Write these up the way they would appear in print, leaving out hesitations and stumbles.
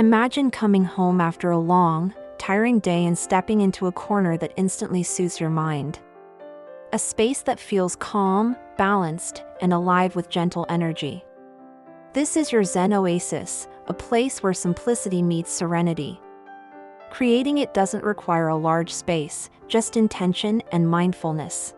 Imagine coming home after a long, tiring day and stepping into a corner that instantly soothes your mind. A space that feels calm, balanced, and alive with gentle energy. This is your Zen Oasis, a place where simplicity meets serenity. Creating it doesn't require a large space, just intention and mindfulness.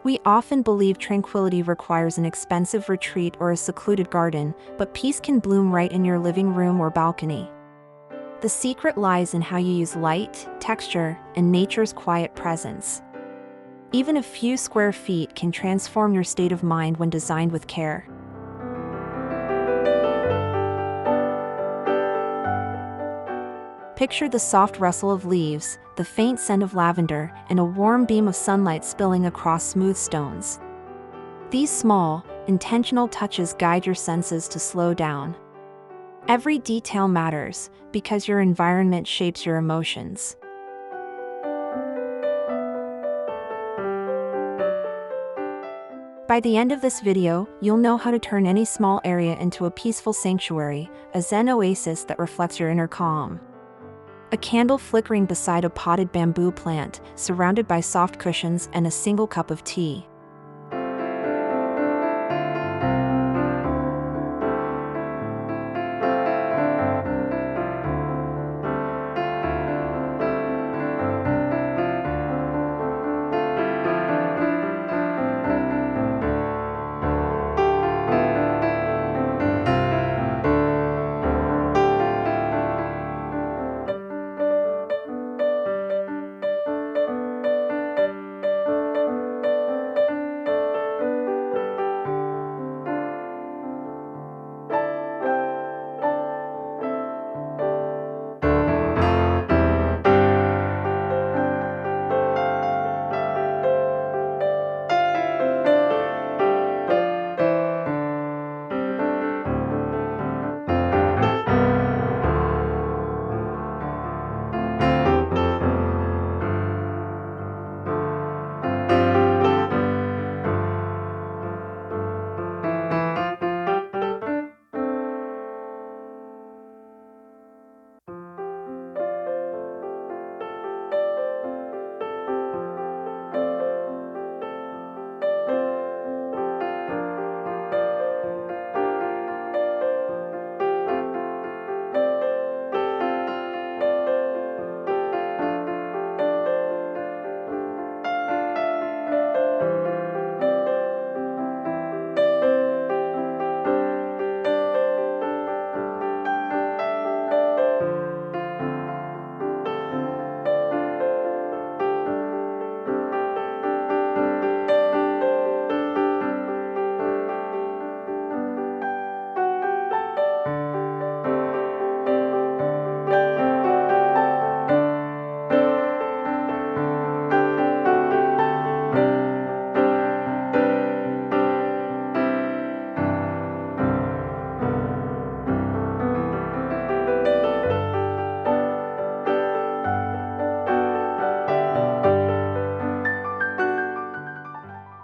We often believe tranquility requires an expensive retreat or a secluded garden, but peace can bloom right in your living room or balcony. The secret lies in how you use light, texture, and nature's quiet presence. Even a few square feet can transform your state of mind when designed with care. Picture the soft rustle of leaves, the faint scent of lavender, and a warm beam of sunlight spilling across smooth stones. These small, intentional touches guide your senses to slow down. Every detail matters, because your environment shapes your emotions. By the end of this video, you'll know how to turn any small area into a peaceful sanctuary, a Zen oasis that reflects your inner calm. A candle flickering beside a potted bamboo plant, surrounded by soft cushions and a single cup of tea.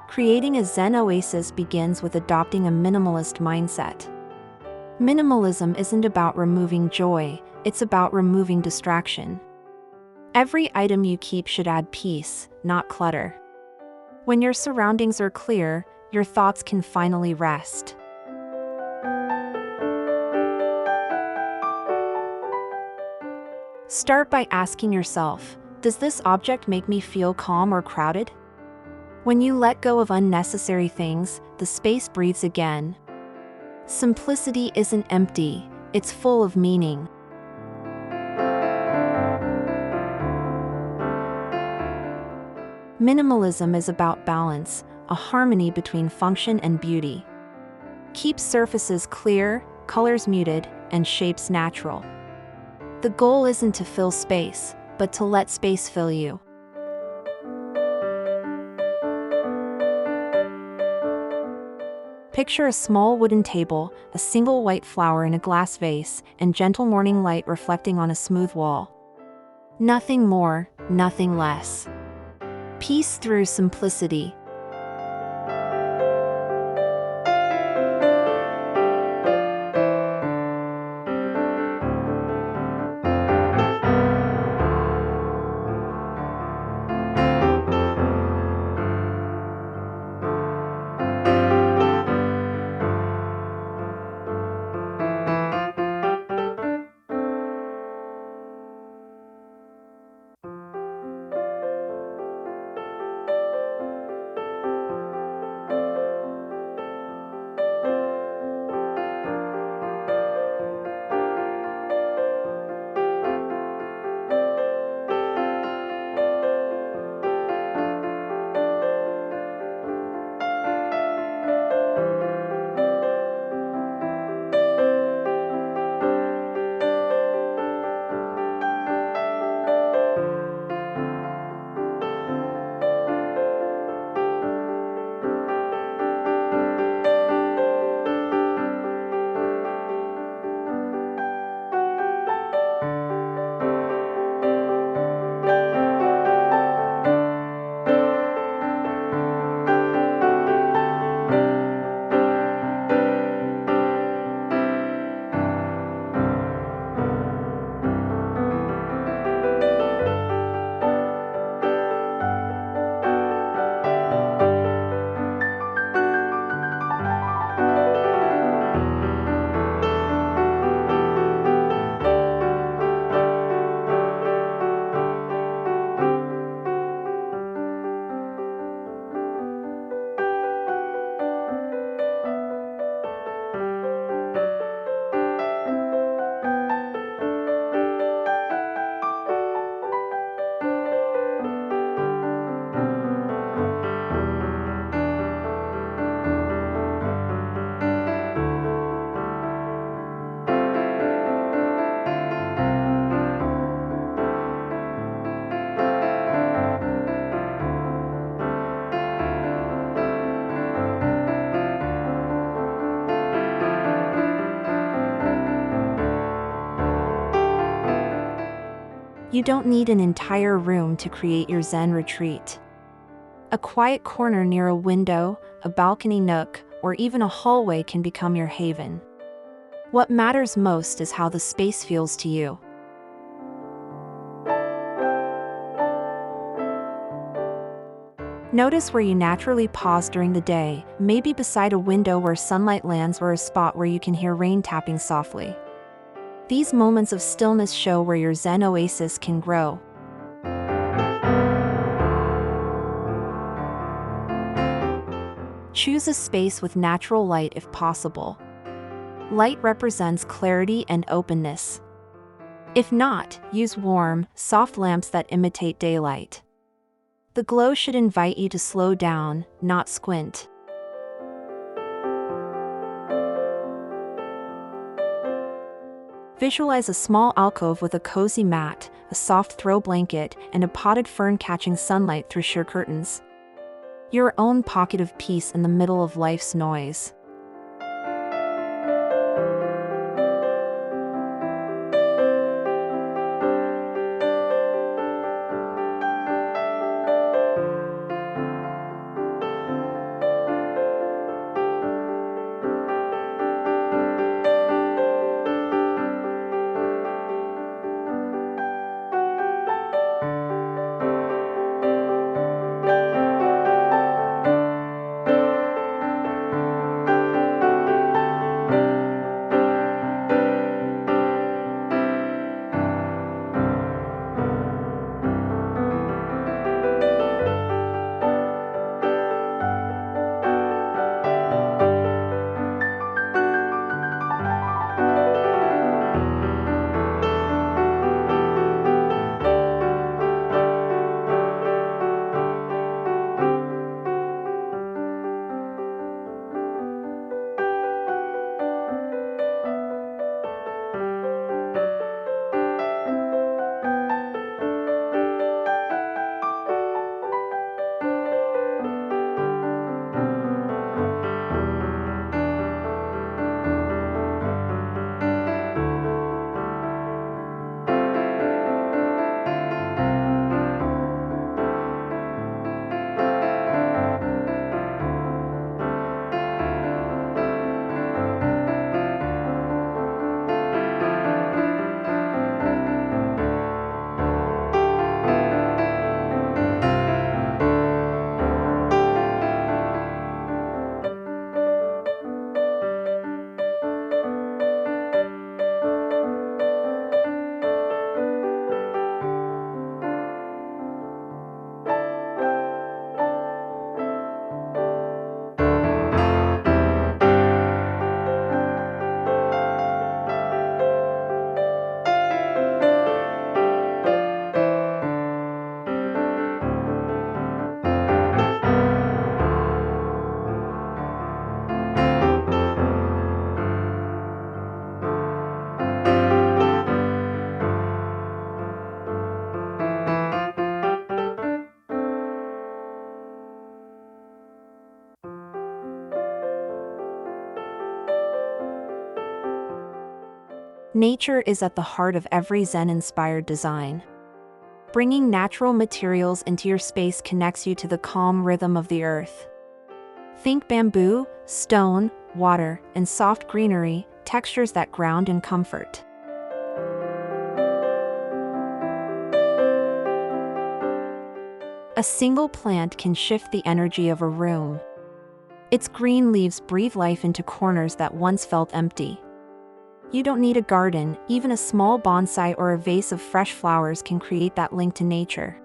Creating a Zen oasis begins with adopting a minimalist mindset. Minimalism isn't about removing joy, it's about removing distraction. Every item you keep should add peace, not clutter. When your surroundings are clear, your thoughts can finally rest. Start by asking yourself, does this object make me feel calm or crowded? When you let go of unnecessary things, the space breathes again. Simplicity isn't empty, it's full of meaning. Minimalism is about balance, a harmony between function and beauty. Keep surfaces clear, colors muted, and shapes natural. The goal isn't to fill space, but to let space fill you. Picture a small wooden table, a single white flower in a glass vase, and gentle morning light reflecting on a smooth wall. Nothing more, nothing less. Peace through simplicity. You don't need an entire room to create your Zen retreat. A quiet corner near a window, a balcony nook, or even a hallway can become your haven. What matters most is how the space feels to you. Notice where you naturally pause during the day, maybe beside a window where sunlight lands or a spot where you can hear rain tapping softly. These moments of stillness show where your Zen oasis can grow. Choose a space with natural light if possible. Light represents clarity and openness. If not, use warm, soft lamps that imitate daylight. The glow should invite you to slow down, not squint. Visualize a small alcove with a cozy mat, a soft throw blanket, and a potted fern catching sunlight through sheer curtains. Your own pocket of peace in the middle of life's noise. Nature is at the heart of every Zen-inspired design. Bringing natural materials into your space connects you to the calm rhythm of the earth. Think bamboo, stone, water, and soft greenery, textures that ground and comfort. A single plant can shift the energy of a room. Its green leaves breathe life into corners that once felt empty. You don't need a garden, even a small bonsai or a vase of fresh flowers can create that link to nature.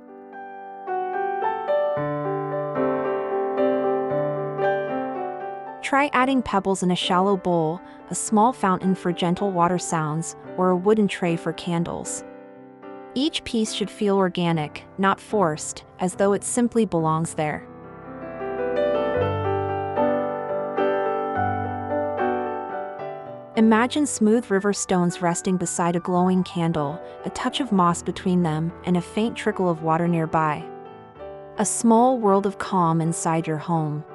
Try adding pebbles in a shallow bowl, a small fountain for gentle water sounds, or a wooden tray for candles. Each piece should feel organic, not forced, as though it simply belongs there. Imagine smooth river stones resting beside a glowing candle, a touch of moss between them, and a faint trickle of water nearby. A small world of calm inside your home.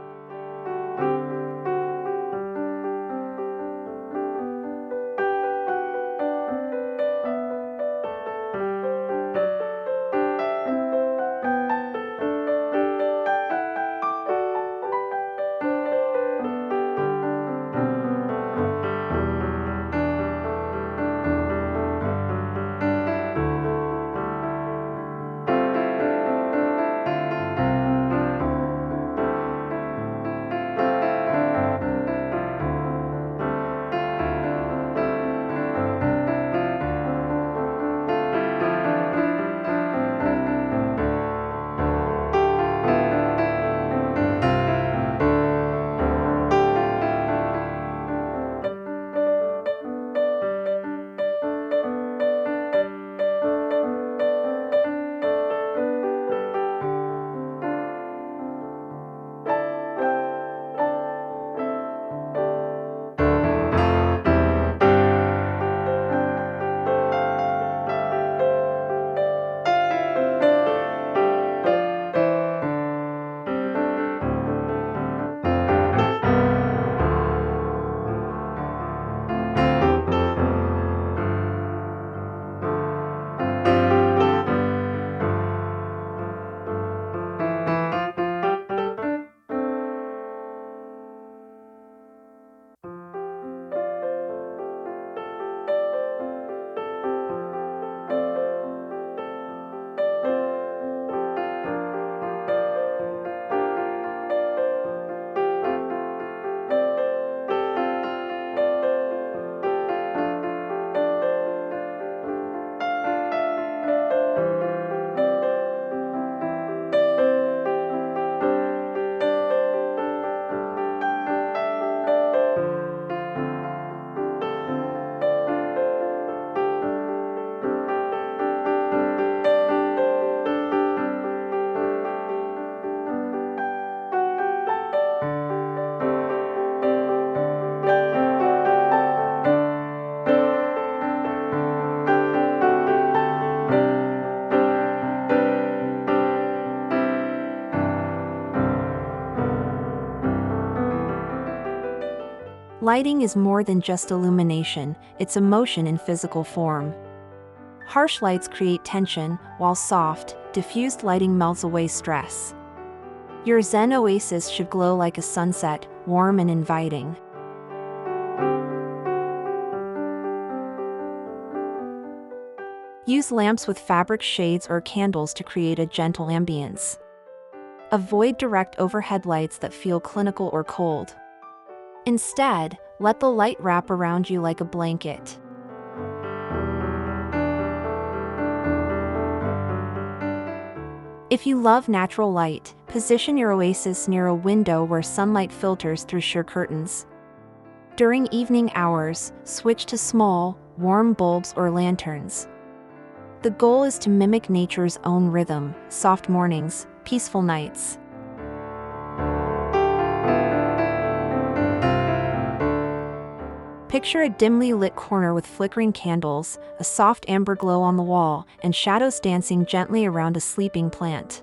lighting is more than just illumination, it's emotion in physical form. Harsh lights create tension, while soft, diffused lighting melts away stress. Your Zen Oasis should glow like a sunset, warm and inviting. Use lamps with fabric shades or candles to create a gentle ambience. Avoid direct overhead lights that feel clinical or cold. Instead, let the light wrap around you like a blanket. If you love natural light, position your oasis near a window where sunlight filters through sheer curtains. During evening hours, switch to small, warm bulbs or lanterns. The goal is to mimic nature's own rhythm: soft mornings, peaceful nights. Picture a dimly lit corner with flickering candles, a soft amber glow on the wall, and shadows dancing gently around a sleeping plant.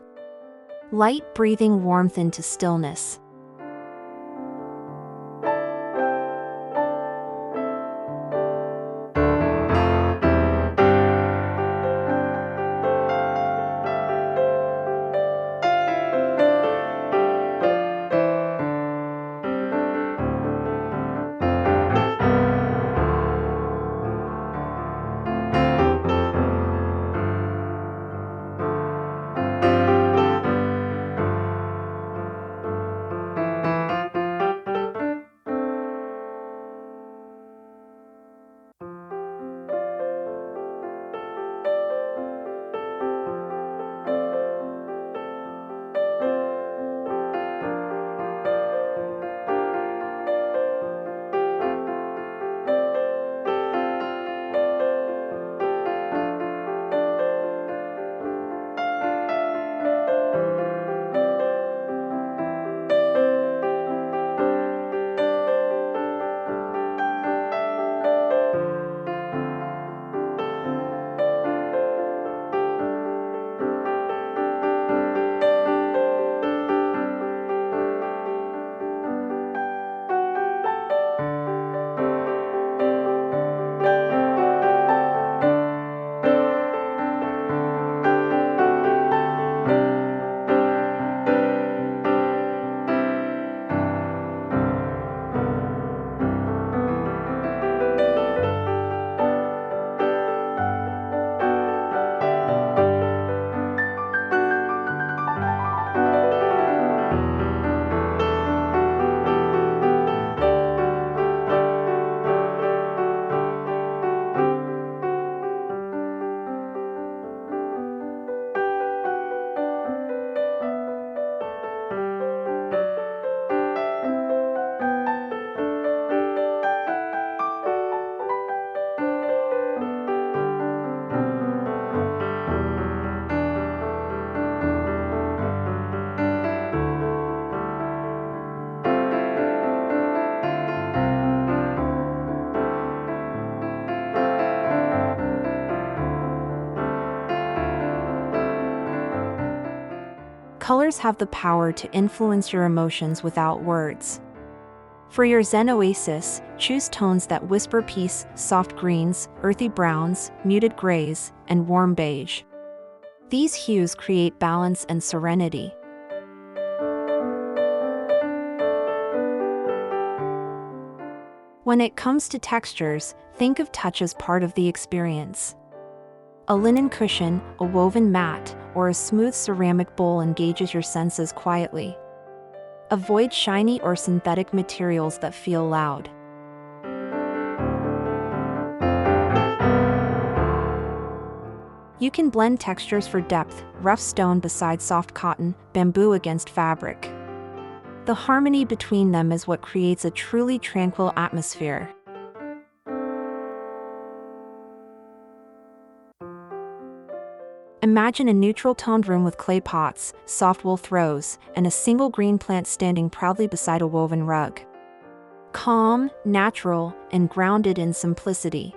Light breathing warmth into stillness. Colors have the power to influence your emotions without words. For your Zen Oasis, choose tones that whisper peace: soft greens, earthy browns, muted grays, and warm beige. These hues create balance and serenity. When it comes to textures, think of touch as part of the experience. A linen cushion, a woven mat, or a smooth ceramic bowl engages your senses quietly. Avoid shiny or synthetic materials that feel loud. You can blend textures for depth: rough stone beside soft cotton, bamboo against fabric. The harmony between them is what creates a truly tranquil atmosphere. Imagine a neutral-toned room with clay pots, soft wool throws, and a single green plant standing proudly beside a woven rug. Calm, natural, and grounded in simplicity.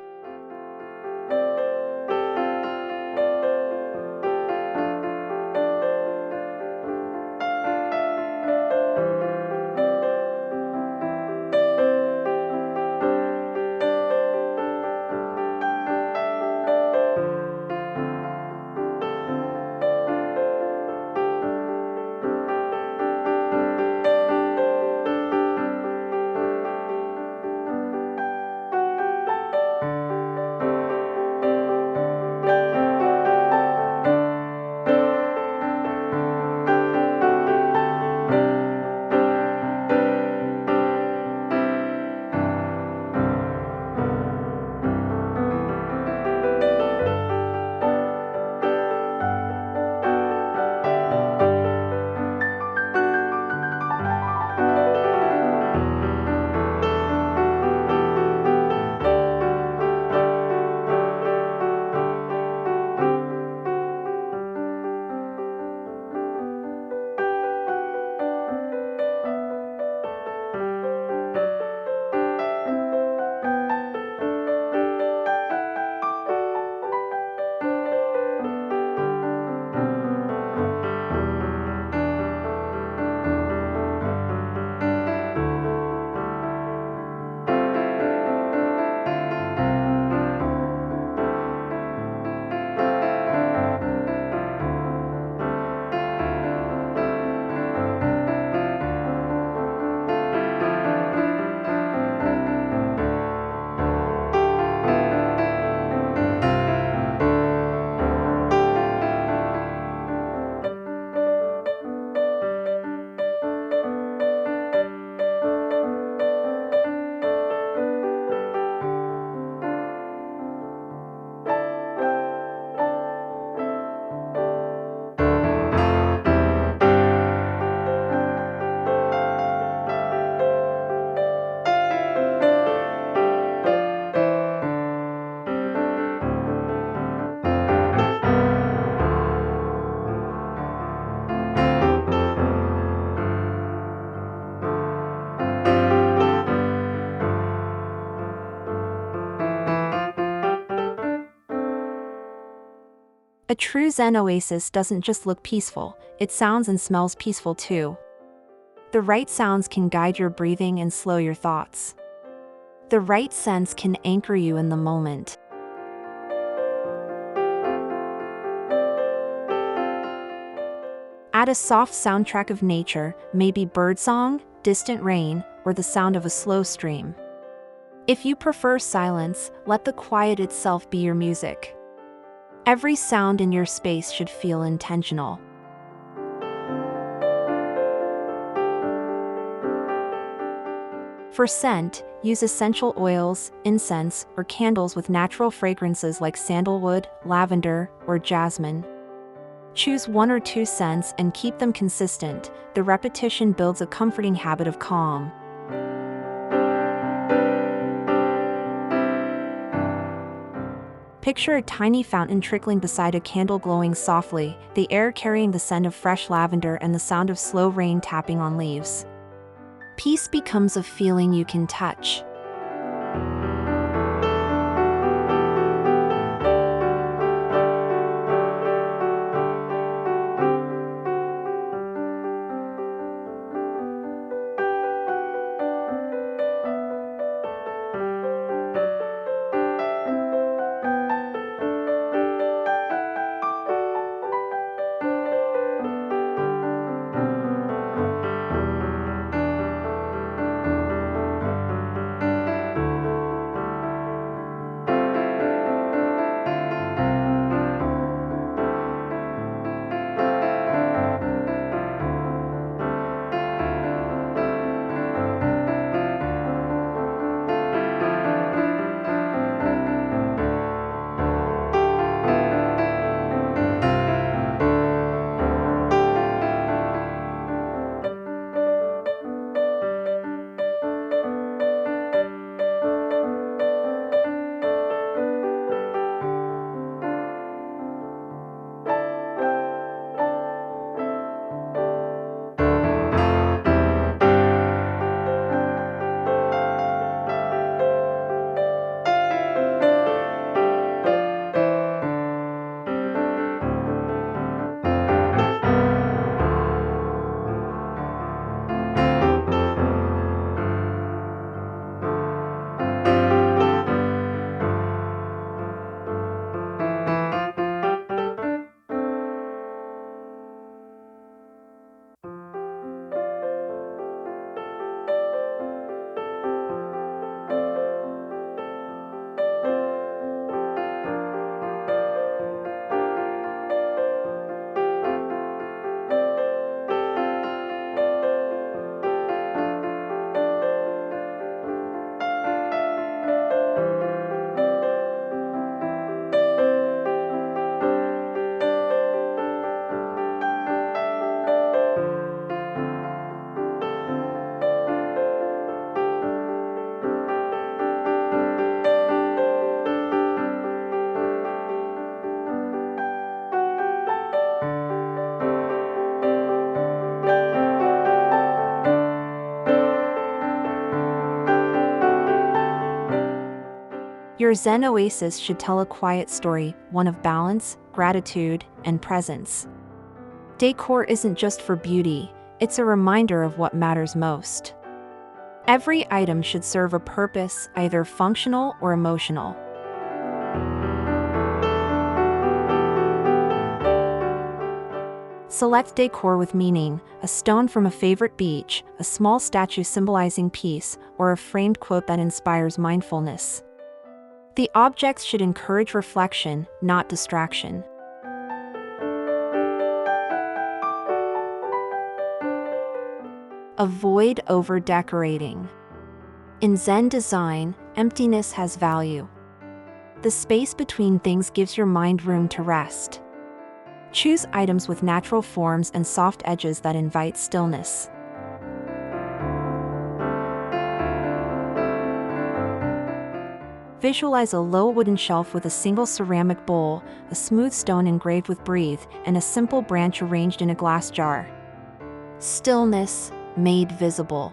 A true Zen oasis doesn't just look peaceful, it sounds and smells peaceful too. The right sounds can guide your breathing and slow your thoughts. The right scents can anchor you in the moment. Add a soft soundtrack of nature, maybe birdsong, distant rain, or the sound of a slow stream. If you prefer silence, let the quiet itself be your music. Every sound in your space should feel intentional. For scent, use essential oils, incense, or candles with natural fragrances like sandalwood, lavender, or jasmine. Choose 1 or 2 scents and keep them consistent. The repetition builds a comforting habit of calm. Picture a tiny fountain trickling beside a candle glowing softly, the air carrying the scent of fresh lavender and the sound of slow rain tapping on leaves. Peace becomes a feeling you can touch. Your Zen oasis should tell a quiet story, one of balance, gratitude, and presence. Decor isn't just for beauty, it's a reminder of what matters most. Every item should serve a purpose, either functional or emotional. Select decor with meaning, a stone from a favorite beach, a small statue symbolizing peace, or a framed quote that inspires mindfulness. The objects should encourage reflection, not distraction. Avoid over-decorating. In Zen design, emptiness has value. The space between things gives your mind room to rest. Choose items with natural forms and soft edges that invite stillness. Visualize a low wooden shelf with a single ceramic bowl, a smooth stone engraved with breathe, and a simple branch arranged in a glass jar. Stillness made visible.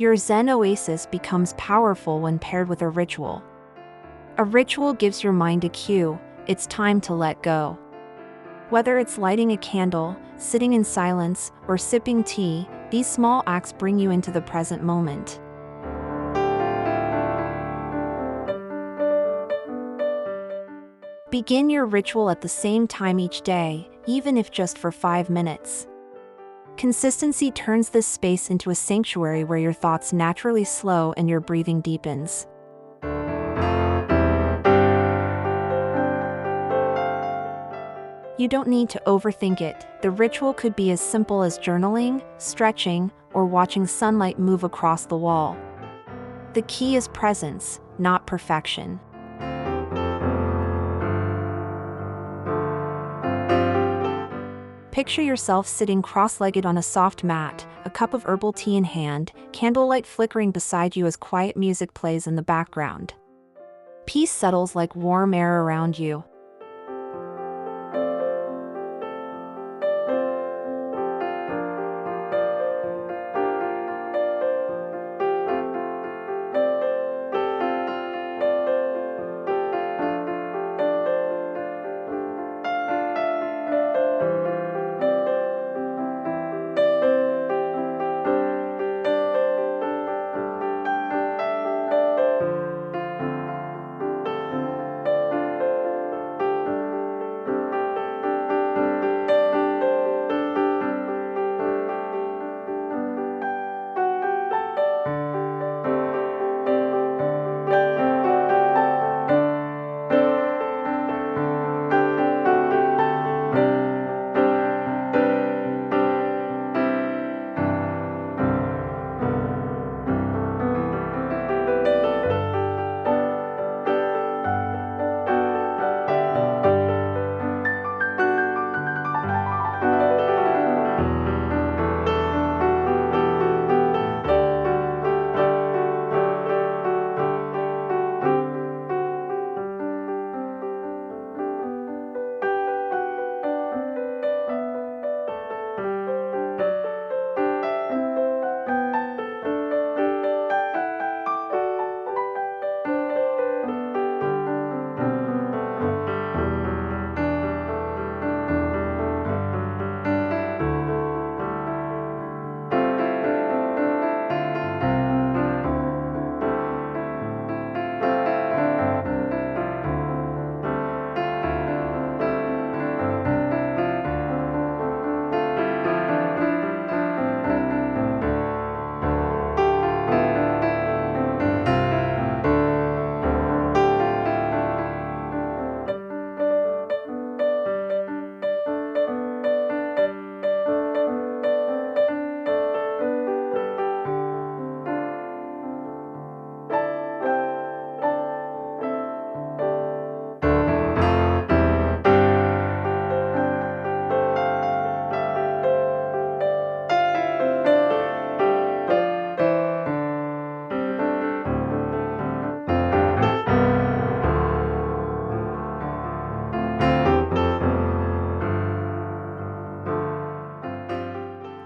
Your Zen Oasis becomes powerful when paired with a ritual. A ritual gives your mind a cue, it's time to let go. Whether it's lighting a candle, sitting in silence, or sipping tea, these small acts bring you into the present moment. Begin your ritual at the same time each day, even if just for 5 minutes. Consistency turns this space into a sanctuary where your thoughts naturally slow and your breathing deepens. You don't need to overthink it. The ritual could be as simple as journaling, stretching, or watching sunlight move across the wall. The key is presence, not perfection. Picture yourself sitting cross-legged on a soft mat, a cup of herbal tea in hand, candlelight flickering beside you as quiet music plays in the background. Peace settles like warm air around you.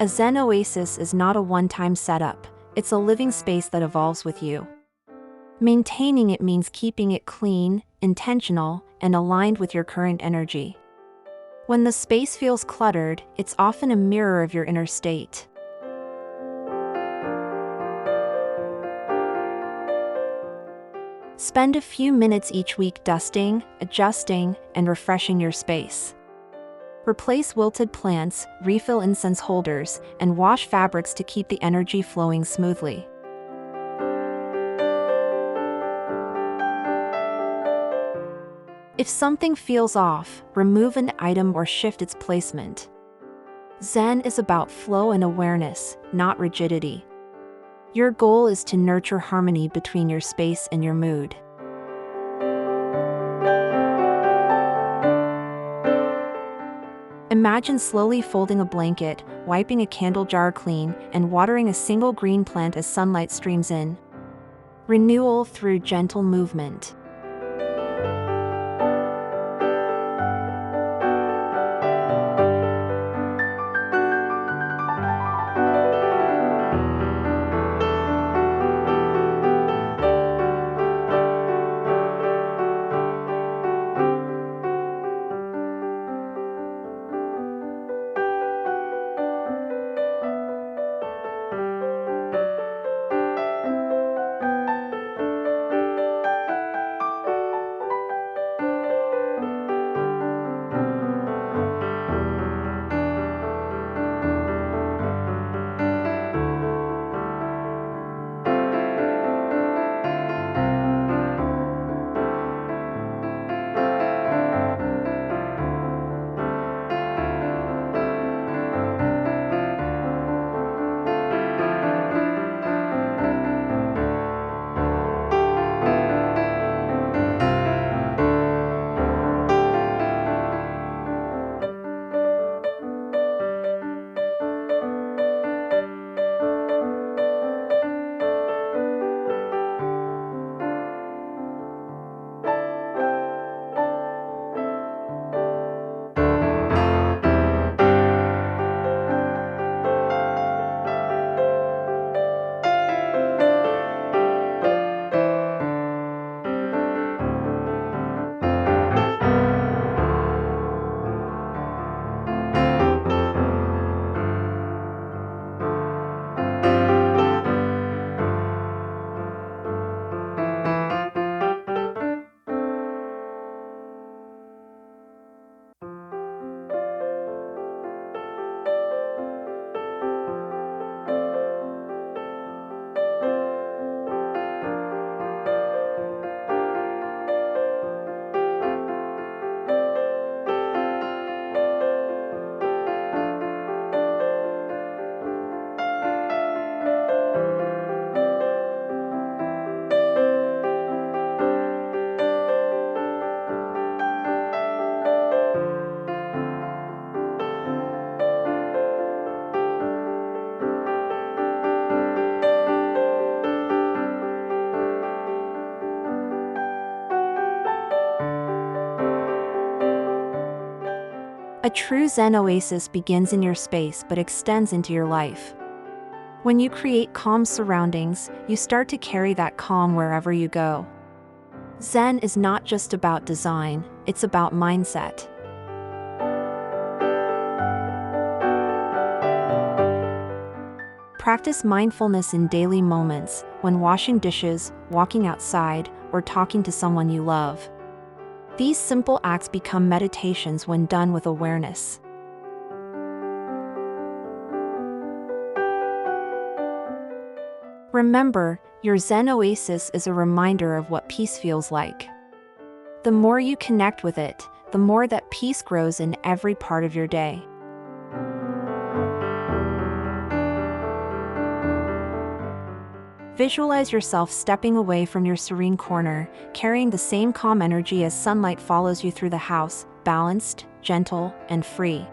A Zen Oasis is not a one-time setup, it's a living space that evolves with you. Maintaining it means keeping it clean, intentional, and aligned with your current energy. When the space feels cluttered, it's often a mirror of your inner state. Spend a few minutes each week dusting, adjusting, and refreshing your space. Replace wilted plants, refill incense holders, and wash fabrics to keep the energy flowing smoothly. If something feels off, remove an item or shift its placement. Zen is about flow and awareness, not rigidity. Your goal is to nurture harmony between your space and your mood. Imagine slowly folding a blanket, wiping a candle jar clean, and watering a single green plant as sunlight streams in. Renewal through gentle movement. A true Zen oasis begins in your space but extends into your life. When you create calm surroundings, you start to carry that calm wherever you go. Zen is not just about design, it's about mindset. Practice mindfulness in daily moments, when washing dishes, walking outside, or talking to someone you love. These simple acts become meditations when done with awareness. Remember, your Zen oasis is a reminder of what peace feels like. The more you connect with it, the more that peace grows in every part of your day. Visualize yourself stepping away from your serene corner, carrying the same calm energy as sunlight follows you through the house, balanced, gentle, and free.